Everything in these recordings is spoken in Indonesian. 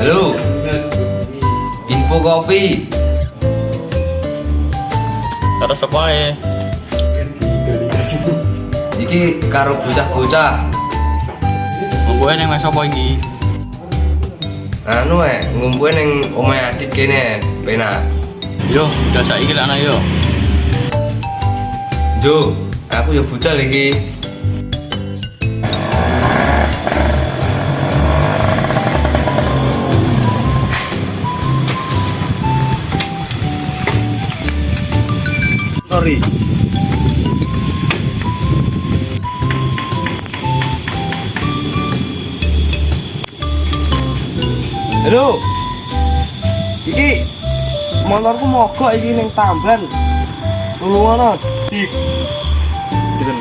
Halo, info kopi. Karo sapa ae? Iki karo bocah-bocah. Ngombe ning wis sapa iki? Anu ngumpul ning omahe Adit kene, penak. Yo, udah saiki lek ana yo. Jo, aku ya budal iki. Sorry. Halo. Iki motorku mogok iki ning Tamban. Ngono dik. Gitu.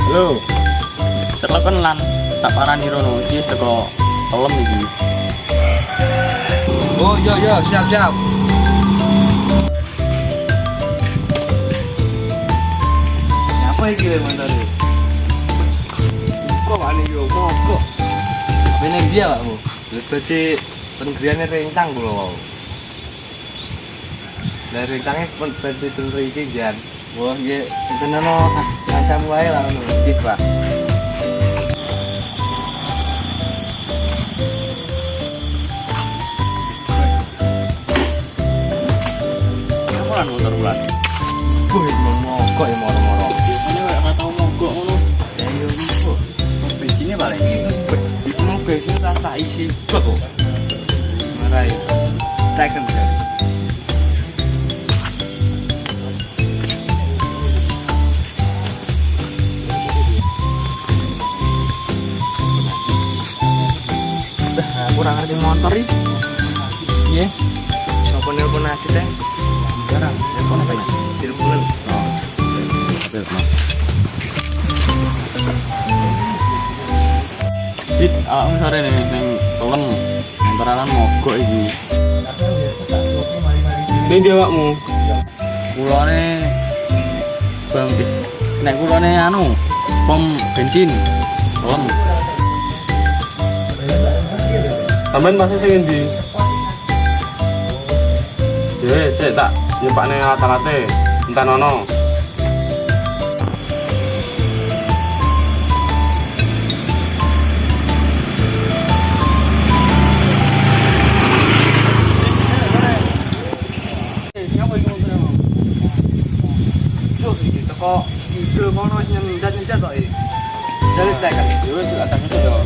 Halo. Setelah lan tak parani rono iki wis teko telem iki. Oh iya siap. Apa iki le montore? Kok ane yo mogok. Meneng dia Pakmu. Lebih penggriane rencang kula wau. Lah rencangnya penting tentu iki jan. Wah nggih enten ono macam wae lah ngono. Iki Pak. Lan motor bulan. Wih, mogok ya moro-moro. Biasanya kayak ora tau mogok ngono. Ya yo iku. Bensinnya paling. Emang bensin tak isi kok. Marai. Second kali. Kurang ngerti motor iki. Iya. Sopo nelpon aja teh? Jarang. Nelpon apa sih? Teleponan. Oh. Telepon. Dit, awakmu sore nih neng telem. Antaralan mogok iki. Ning dia awakmu. Kulone bang nek kulone anu pom bensin telem. Sampeyan masih sing endi? Ya, sik tak nyepakne alat-alate. Entan ono. Kok ide kono nyendat-nyendat kok iki. Jadi tekan. Ya wis atas itu yo.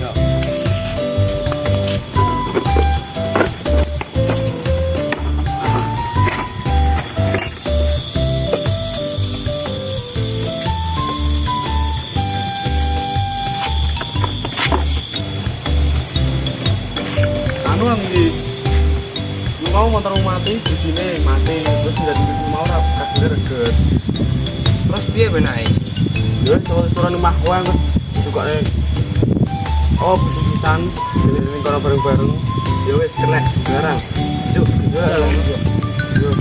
Anu lang iki. Lu mau motor mati di sini mati terus tidak di mau ora kasih reget. Terus piye benake? Ya suruh rumah kowe kok juga nih. Oh, bisikitan ini kono bareng-bareng. Ya wis kena barang. Yuk, yuk.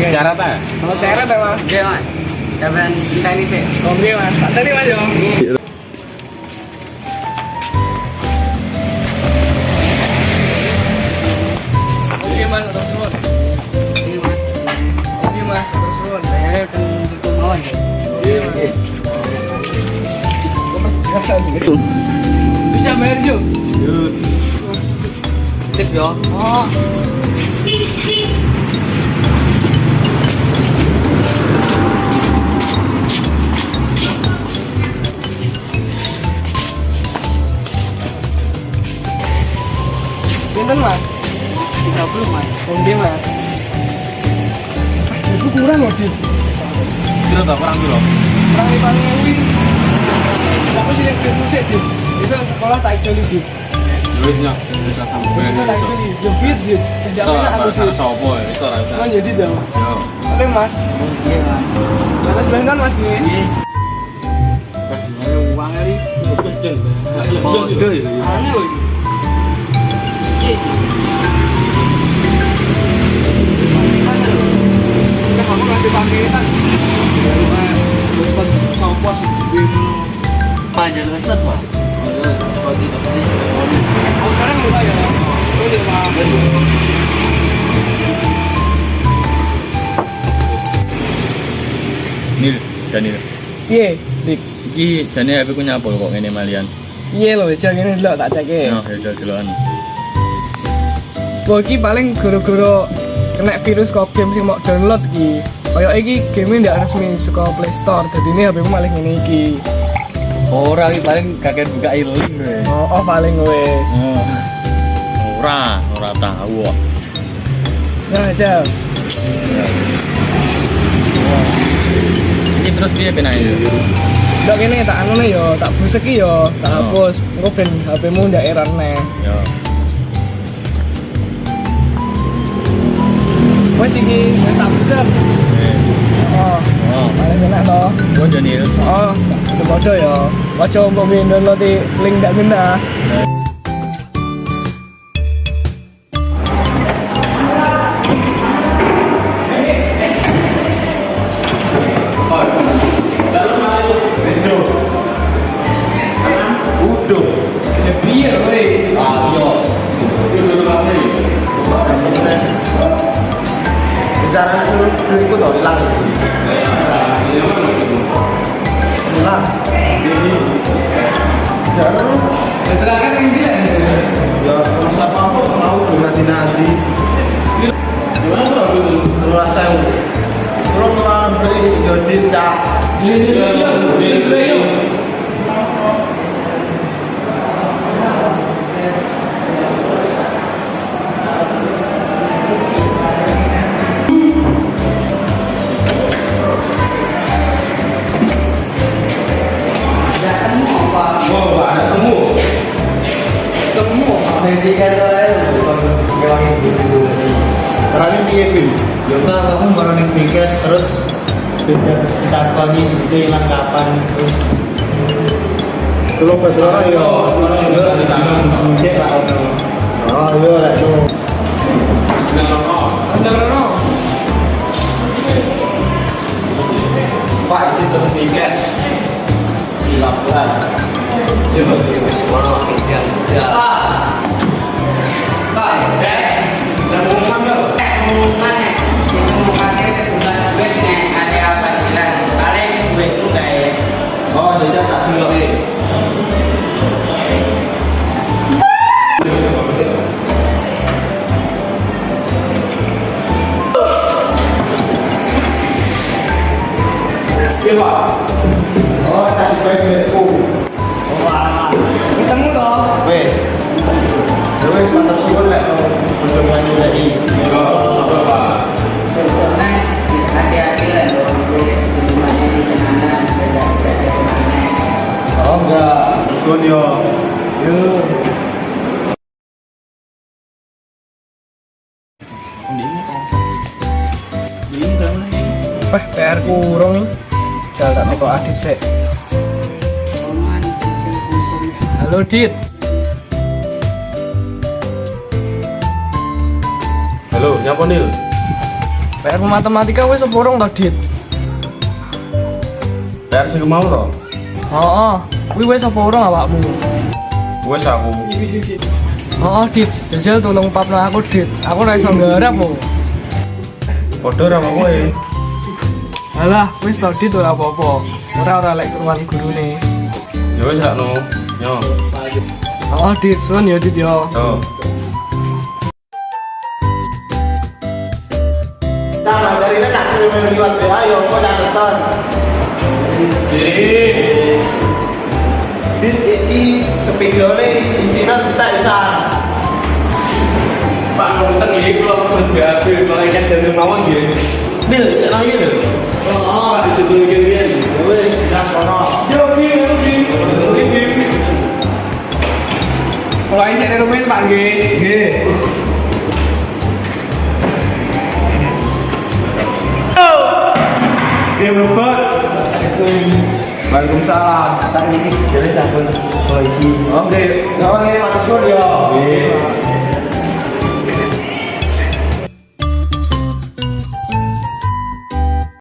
Cara apa? Kalau cara apa mas? Oke mas. Kapan kita ini sih? Oke mas, santai nih mas yo. Oke mas, terus suwun. Ini mas. Oke mas, terus suwun. Saya kan tutup mawon. Iya mas. Bisa bayar Jo? Tip yo. Oh. pinten Mas? 30 Mas. Oke Mas. Itu kurang loh Dit. Kira tak perang dulu. Kurang 5.000. Aku sih yang musik Dit. Bisa sekolah tak joli Dit. Luisnya bisa sampai Bisa tak joli. Yo Dit Dit. Tidak enak aku sih. sopo ya, bisa lah bisa. Kan jadi dah. Yo. Oke Mas. Iya Mas. Terus benar Mas ini. Uang ini kecil. Bodoh itu. Aneh loh. Kamu ngasih paketan. Terus pas sampah sih. Panjang keset Pak. Oh, sekarang udah ya. Oh, iya, Pak. Nil, Daniel. Iya, Dik. Iki jane HP ku nyapul kok ngene malian. Iya loh, jangan ini dulu tak cek ya. Nah, ya jel-jelan. Wah, iki paling gara-gara kena virus kok game sing mau download iki. Kayak iki game ndak resmi saka Play Store. Dadi ini HP ku malah ngene iki. Ora iki paling kakek buka e-link kowe. Oh, paling kowe. Ora tahu kok. Nah, aja. Iki terus piye penake? Ndak kene tak anu yo, tak busek iki yo, tak hapus. Engko ben HP-mu ndak error neh. Ya. Wes iki wis tak busek. Wes. Oh, Oh, paling enak toh. gua Daniel. Oh, udah baca ya. Baca untuk download di link tak guna. Bicara suruh beliku tau hilang. Hilang. Keterangan yang bilang. Ya, masa apa mau nanti. Lu rasa lu mau beli Yodin cak. Nanti kan ngewangin gitu. Caranya piye pin? Ya enggak, kamu baru ning tiket terus kita koni itu hilang kapan terus Belum betul ya. cek lah ono. Oh iya lah tuh. Pak izin terus tiket. Laporan. Yo, wis ora kerja. Oh, jadi tak dulu nih. Oh, tadi baik baikku. Ketemu toh. Wes. Wes patah suwun lek belum maju lagi. Oh enggak, suwun yo. PR kurang nih. Jal tak teko Adit sik. Halo Dit. Halo, nyapa Nil? PR matematika wis seporong to Dit. PR sing mau to? Heeh. Kuwi wis seporong awakmu. Wes aku. Heeh Dit, jajal tolong papno aku Dit. Aku ora iso nggarap kok. Padha ra kowe. Alah, wis to Dit ora apa-apa. Ora lek ruang gurune. Ya wes sakno. Yo. Heeh Dit, suwun ya Dit ya. Yo. Nah, dari ini tak kirim lewat WA yo kok tak nonton. Dit iki sepedone isine tak bisa. berjati malaikat dan mawon nggih. Bil, saya nanya Bil. Oh, dicoba gini. Wes, kita kono. Yo, Bim. Mulai saya rumen Pak nggih. Nggih. Dia bebat. Waalaikumsalam. Tak ini jalan sabun polisi. Oke, nggak oleh matur suwun ya. Nggih.